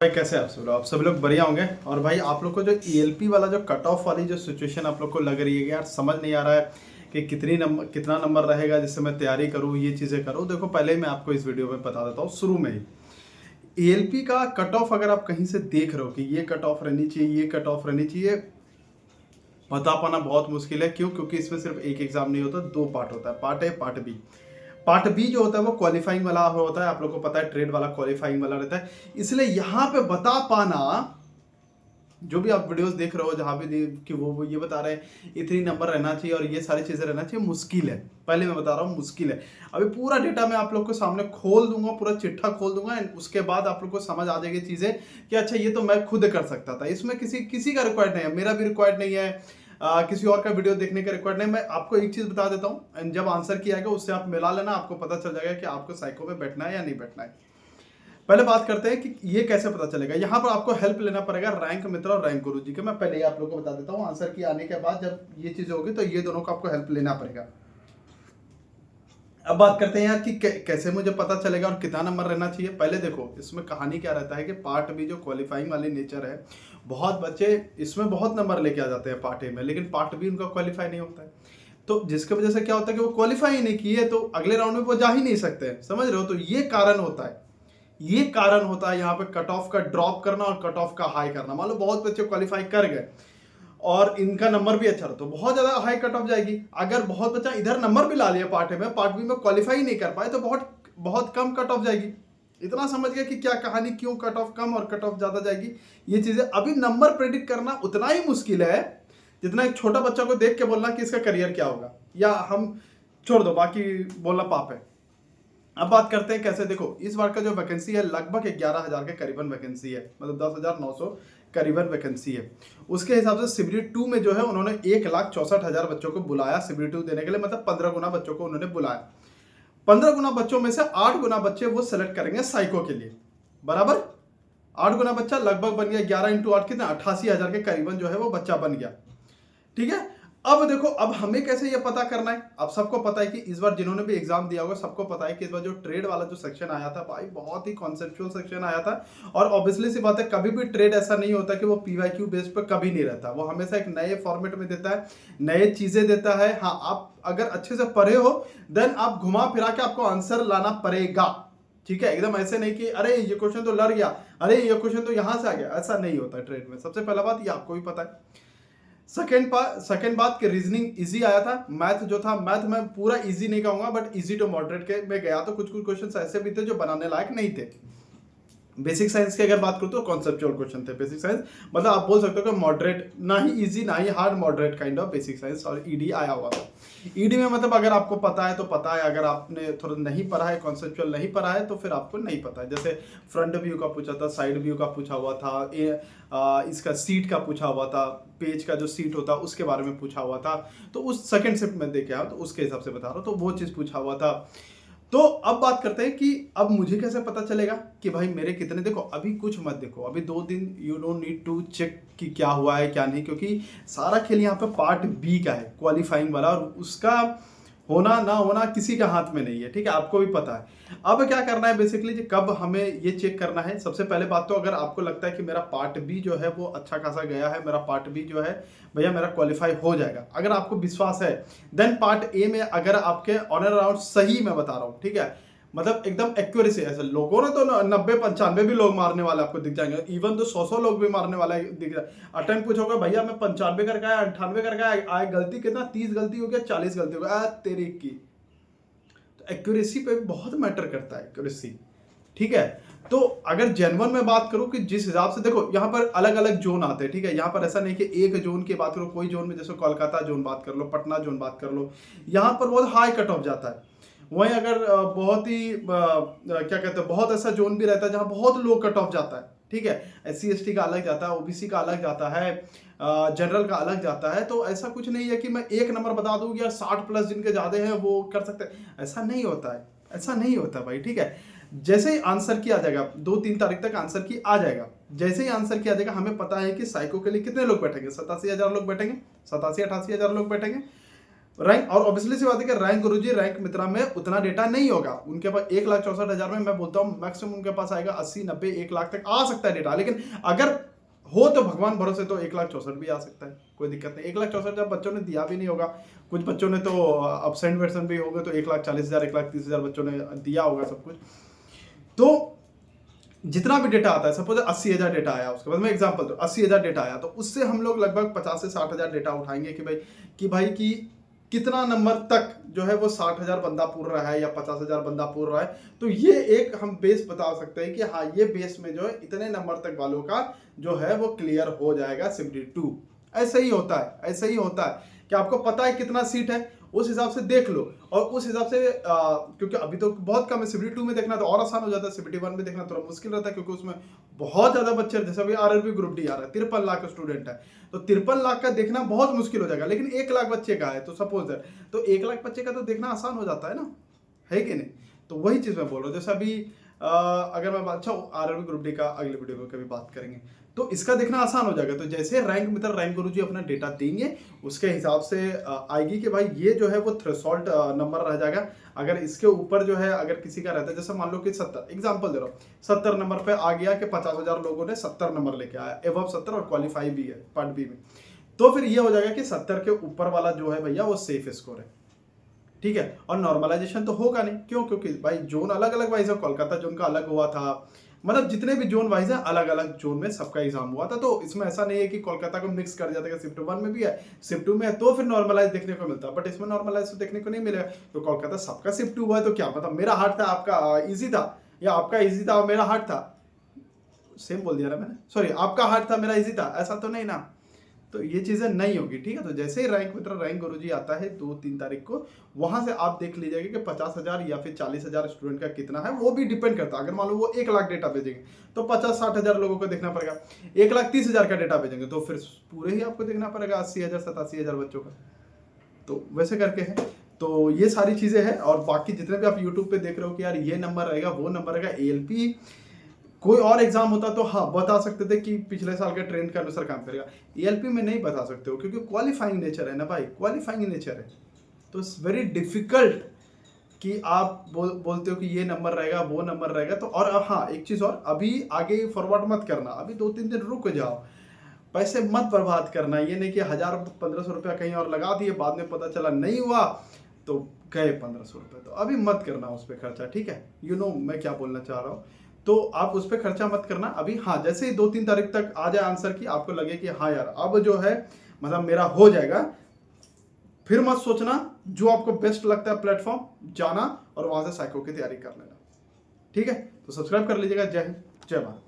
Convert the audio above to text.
भाई कैसे आप सब लोग बढ़िया होंगे। और भाई आप लोग को जो ईएलपी वाला जो कट ऑफ वाली जो सिचुएशन आप लोग को लग रही है कि यार समझ नहीं आ रहा है कि कितना नंबर रहेगा जिससे मैं तैयारी करूँ, ये चीज़ें करूँ। देखो पहले ही मैं आपको इस वीडियो में बता देता हूँ शुरू में ही। ईएलपी का कट ऑफ अगर आप कहीं से देख रहे हो कि ये कट ऑफ रहनी चाहिए, ये कट ऑफ रहनी चाहिए, बता पाना बहुत मुश्किल है। क्यों? क्योंकि इसमें सिर्फ एक एग्जाम नहीं होता, दो पार्ट होता है, part A part B. Part B जो होता है वो क्वालिफाइंग वाला होता है, आप लोग को पता है ट्रेड वाला क्वालिफाइंग वाला रहता है। इसलिए यहाँ पे बता पाना, जो भी आप वीडियोस देख रहे हो जहाँ भी कि वो ये बता रहे हैं इतनी नंबर रहना चाहिए और ये सारी चीज़ें रहना चाहिए, मुश्किल है। पहले मैं बता रहा हूँ मुश्किल है। अभी पूरा डेटा मैं आप लोग को सामने खोल दूंगा, पूरा चिट्ठा खोल दूंगा एंड उसके बाद आप लोग को समझ आ जाएगी चीज़ें कि अच्छा ये तो मैं खुद कर सकता था, इसमें किसी किसी का रिक्वायर्ड नहीं है, मेरा भी रिक्वायर्ड नहीं है, किसी और का वीडियो देखने का रिक्वायर्ड नहीं। मैं आपको एक चीज़ बता देता हूँ एंड जब आंसर किया गया उससे आप मिला लेना, आपको पता चल जाएगा कि आपको साइको में बैठना है या नहीं बैठना है। पहले बात करते हैं कि ये कैसे पता चलेगा। यहाँ पर आपको हेल्प लेना पड़ेगा रैंक मित्र और रैंक गुरु जी के। मैं पहले ही आप लोगों को बता देता हूँ, आंसर की आने के बाद जब ये चीज होगी तो ये दोनों को आपको हेल्प लेना पड़ेगा। अब बात करते हैं यार कि कैसे मुझे पता चलेगा और कितना नंबर रहना चाहिए। पहले देखो इसमें कहानी क्या रहता है कि पार्ट बी जो क्वालिफाइंग वाली नेचर है, बहुत बच्चे इसमें बहुत नंबर लेके आ जाते हैं पार्ट ए में, लेकिन पार्ट बी उनका क्वालिफाई नहीं होता है। तो जिसकी वजह से क्या होता है कि वो क्वालिफाई ही नहीं किए तो अगले राउंड में वो जा ही नहीं सकते, समझ रहे हो। तो ये कारण होता है, ये कारण होता है यहाँ पे कट ऑफ का ड्रॉप करना और कट ऑफ का हाई करना। मान लो बहुत बच्चे क्वालिफाई कर गए और इनका नंबर भी अच्छा रहा तो बहुत ज्यादा हाई कट ऑफ जाएगी। अगर बहुत बच्चा इधर नंबर भी ला लिया पार्ट ए में, पार्ट बी में क्वालिफाई नहीं कर पाए तो बहुत बहुत कम कट ऑफ जाएगी। इतना समझ गया कि क्या कहानी, क्यों कट ऑफ कम और कट ऑफ ज्यादा जाएगी। ये चीजें अभी नंबर प्रेडिक्ट करना उतना ही मुश्किल है जितना एक छोटा बच्चा को देख के बोलना कि इसका करियर क्या होगा, या हम छोड़ दो बाकी बोलना पाप है। अब बात करते हैं कैसे। देखो इस बार का जो वैकेंसी है लगभग 11,000 के करीबन वैकेंसी है, मतलब 10,900 करीबन वैकेंसी है। उसके हिसाब से सिबरी 2 में जो है उन्होंने 1,64,000 बच्चों को बुलाया सिबरी 2 देने के लिए, मतलब 15 गुना बच्चों को उन्होंने बुलाया। 15 गुना बच्चों में से 8 गुना बच्चे वो सेलेक्ट करेंगे साइको के लिए, बराबर। 8 गुना बच्चा लगभग बन गया 11 इंटू 8 कितना, 88,000 के करीबन जो है वो बच्चा बन गया। ठीक है। अब देखो अब हमें कैसे ये पता करना है। अब सबको पता है कि इस बार जिन्होंने भी एग्जाम दिया होगा सबको पता है कि इस बार जो ट्रेड वाला जो सेक्शन आया था भाई बहुत ही कॉन्सेप्चुअल सेक्शन आया था। और ऑब्वियसली सी बात है कभी भी ट्रेड ऐसा नहीं होता कि वो पीवाईक्यू बेस पर कभी नहीं रहता, वो हमेशा एक नए फॉर्मेट में देता है, नए चीजें देता है। हाँ आप अगर अच्छे से पढ़े हो देन आप घुमा फिरा के आपको आंसर लाना पड़ेगा। ठीक है, एकदम ऐसे नहीं कि अरे ये क्वेश्चन तो लड़ गया, अरे ये क्वेश्चन तो यहां से आ गया, ऐसा नहीं होता ट्रेड में। सबसे पहला बात ये आपको भी पता है। सेकेंड बात कि रीजनिंग इजी आया था। मैथ जो था, मैथ में पूरा इजी नहीं कहूंगा बट इजी टू मॉडरेट के में गया, तो कुछ कुछ क्वेश्चन ऐसे भी थे जो बनाने लायक नहीं थे। बेसिक साइंस की अगर बात करूं तो कॉन्सेप्चुअल क्वेश्चन थे बेसिक साइंस, मतलब आप बोल सकते हो कि मॉडरेट, ना ही इजी ना ही hard, moderate kind of basic science और ईडी आया हुआ था। ईडी में मतलब अगर आपको पता है तो पता है, अगर आपने थोड़ा नहीं पढ़ा है, कॉन्सेप्चुअल नहीं पढ़ा है तो फिर आपको नहीं पता है। जैसे फ्रंट व्यू का पूछा था, साइड व्यू का पूछा हुआ था, इसका सीट का पूछा हुआ था, पेज का जो सीट होता है उसके बारे में पूछा हुआ था। तो उस सेकंड शिफ्ट में देखे तो उसके हिसाब से बता रहा हूँ, तो वो चीज़ पूछा हुआ था। तो अब बात करते हैं कि अब मुझे कैसे पता चलेगा कि भाई मेरे कितने। देखो अभी कुछ मत देखो, अभी 2 दिन you don't need to check कि क्या हुआ है क्या नहीं, क्योंकि सारा खेल यहाँ पे पार्ट बी का है क्वालिफाइंग वाला, और उसका होना ना होना किसी के हाथ में नहीं है। ठीक है, आपको भी पता है। अब क्या करना है बेसिकली, कब हमें ये चेक करना है। सबसे पहले बात तो अगर आपको लगता है कि मेरा पार्ट बी जो है वो अच्छा खासा गया है, मेरा पार्ट बी जो है भैया मेरा क्वालिफाई हो जाएगा, अगर आपको विश्वास है देन पार्ट ए में अगर आपके ऑनर अराउंड सही मैं बता रहा हूँ, ठीक है, मतलब एकदम एक्यूरेसी, ऐसे लोगों ने तो 90-95 भी लोग मारने वाले आपको दिख जाएंगे, इवन तो 100 लोग भी मारने वाला दिख जाए। अटेम्प्ट पूछोगे भैया मैं 95 करके आया, 98 करके आया, गलती कितना 30 गलती हो गया, 40 गलती हो गया, तेरी की। तो एक्यूरेसी पे बहुत मैटर करता है एक्यूरेसी। ठीक है, तो अगर जेन्युइन में बात करूं कि जिस हिसाब से देखो यहाँ पर अलग अलग जोन आते हैं। ठीक है, यहाँ पर ऐसा नहीं कि एक जोन की बात करो, कोई जोन में जैसे कोलकाता जोन बात कर लो, पटना जोन बात कर लो, यहाँ पर बहुत हाई कट ऑफ जाता है। वहीं अगर बहुत ही क्या कहते हैं, बहुत ऐसा जोन भी रहता है जहाँ बहुत लो कट ऑफ जाता है। ठीक है, SC ST का अलग जाता है, ओबीसी का अलग जाता है, जनरल का अलग जाता है। तो ऐसा कुछ नहीं है कि मैं एक नंबर बता दूं या 60+ जिनके ज्यादा हैं वो कर सकते हैं, ऐसा नहीं होता है, ऐसा नहीं होता भाई। ठीक है, जैसे ही आंसर की आ जाएगा 2-3 तारीख तक आंसर की आ जाएगा, जैसे ही आंसर की आ जाएगा हमें पता है कि साइको के लिए कितने लोग बैठेंगे, 87,000 लोग बैठेंगे, 87-88,000 लोग बैठेंगे। रैंक, और ऑब्वियसली सी बात है कि रैंक गुरुजी रैंक मित्रा में उतना डेटा नहीं होगा उनके पास। 1,64,000 में मैं बोलता हूँ मैक्सिमम उनके पास आएगा 80, 90, 1 लाख तक आ सकता है डेटा। लेकिन अगर हो तो भगवान भरोसे तो 1,64,000 भी आ सकता है, कोई दिक्कत नहीं। 1,64,000 बच्चों ने दिया भी नहीं होगा, कुछ बच्चों ने तो अपसेंट वर्सन भी होगा, तो 1,40,000 1,30,000 बच्चों ने दिया होगा सब कुछ। तो जितना भी डेटा आता है, सपोज 80,000 डेटा आया, उसके बाद मैं एग्जांपल दूं 80,000 डेटा आया, तो उससे हम लोग लगभग 50 से 60,000 डेटा उठाएंगे कि भाई कि कितना नंबर तक जो है वो 60,000 बंदा पूर रहा है या 50,000 बंदा पूर रहा है। तो ये एक हम बेस बता सकते हैं कि हाँ ये बेस में जो है इतने नंबर तक वालों का जो है वो क्लियर हो जाएगा सिमरी 2। ऐसा ही होता है, ऐसा ही होता है कि आपको पता है कितना सीट है, उस हिसाब से देख लो, और उस हिसाब से क्योंकि अभी तो बहुत कम है, सिमरी 2 में देखना तो और आसान हो जाता है, सिमरी 1 में देखना थोड़ा मुश्किल रहता है क्योंकि उसमें बहुत ज्यादा बच्चे, जैसे अभी आरआरबी ग्रुप डी आ रहा है 53 लाख स्टूडेंट है, तो 53 लाख का देखना बहुत मुश्किल हो जाएगा। लेकिन 1 लाख बच्चे का है तो सपोज है, तो 1 लाख बच्चे का तो देखना आसान हो जाता है ना, है कि नहीं। तो वही चीज मैं बोल रहा हूँ। जैसे अभी अगर मैं अच्छा आरआरबी ग्रुप डी का अगले वीडियो में कभी बात करेंगे, तो इसका देखना आसान हो जाएगा। तो जैसे रैंक मित्र रैंक गुरुजी अपना डेटा देंगे उसके हिसाब से आएगी कि भाई ये जो है वो थ्रेशोल्ड नंबर रह जाएगा। अगर इसके ऊपर जो है अगर किसी का रहता है, जैसे मान लो कि 70, एग्जांपल दे रहा हूँ, 70 नंबर पे आ गया कि 50,000 लोगों ने 70 नंबर लेके आया, एबव 70 और क्वालिफाई भी है पार्ट बी में, तो फिर ये हो जाएगा कि 70 के ऊपर वाला जो है भैया वो सेफ स्कोर है, ठीक है। और नॉर्मलाइजेशन तो होगा नहीं, क्यों? क्योंकि भाई जोन अलग अलग वाइज है, कोलकाता जोन का अलग हुआ था, मतलब जितने भी जोन वाइज है अलग अलग जोन में सबका एग्जाम हुआ था। तो इसमें ऐसा नहीं है कि कोलकाता को मिक्स कर जाता है, शिफ्ट 1 में भी है शिफ्ट 2 में है तो फिर नॉर्मलाइज देखने को मिलता है, बट इसमें नॉर्मलाइज तो देखने को नहीं मिलेगा। तो कोलकाता सबका शिफ्ट 2 हुआ है, तो क्या मतलब मेरा हार्ड था आपका इजी था, या आपका इजी था और मेरा हार्ड था, सेम बोल दिया ना मैंने, सॉरी, आपका हार्ड था मेरा इजी था, ऐसा तो नहीं ना। तो ये चीजें नहीं होगी, ठीक है। तो जैसे ही रैंक मित्र रैंक गुरुजी आता है 2-3 तारीख को, वहां से आप देख लीजिएगा कि 50,000 या फिर 40,000 स्टूडेंट का कितना है, वो भी डिपेंड करता है। अगर मान लो वो 1 लाख डेटा भेजेंगे तो 50-60,000 लोगों को देखना पड़ेगा। 1,30,000 का डेटा भेजेंगे तो फिर पूरे ही आपको देखना पड़ेगा 80,000 87,000 बच्चों का। तो वैसे करके है। तो ये सारी चीजें हैं, और बाकी जितने भी आप यूट्यूब पे देख रहे हो कि यार ये नंबर रहेगा वो नंबर रहेगा, एएलपी कोई और एग्जाम होता तो हाँ बता सकते थे कि पिछले साल के ट्रेंड के अनुसार काम करेगा। एएलपी में नहीं बता सकते हो क्योंकि क्वालिफाइंग नेचर है ना भाई, क्वालिफाइंग नेचर है। तो इट्स वेरी डिफिकल्ट कि आप बोलते हो कि ये नंबर रहेगा वो नंबर रहेगा। तो और हाँ एक चीज और, अभी आगे फॉरवर्ड मत करना, अभी 2-3 दिन रुक जाओ, पैसे मत बर्बाद करना। ये नहीं कि 1,000-1,500 रुपया कहीं और लगा दिए, बाद में पता चला नहीं हुआ तो गए 1,500 रुपये। तो अभी मत करना उस पर खर्चा, ठीक है। यू नो मैं क्या बोलना चाह रहा हूँ। तो आप उस पर खर्चा मत करना अभी। हाँ जैसे ही 2-3 तारीख तक आ जाए आंसर की, आपको लगे कि हाँ यार अब जो है मतलब मेरा हो जाएगा, फिर मत सोचना, जो आपको बेस्ट लगता है प्लेटफॉर्म जाना और वहां से साइको की तैयारी कर लेना, ठीक है। तो सब्सक्राइब कर लीजिएगा। जय हिंद, जय भारत।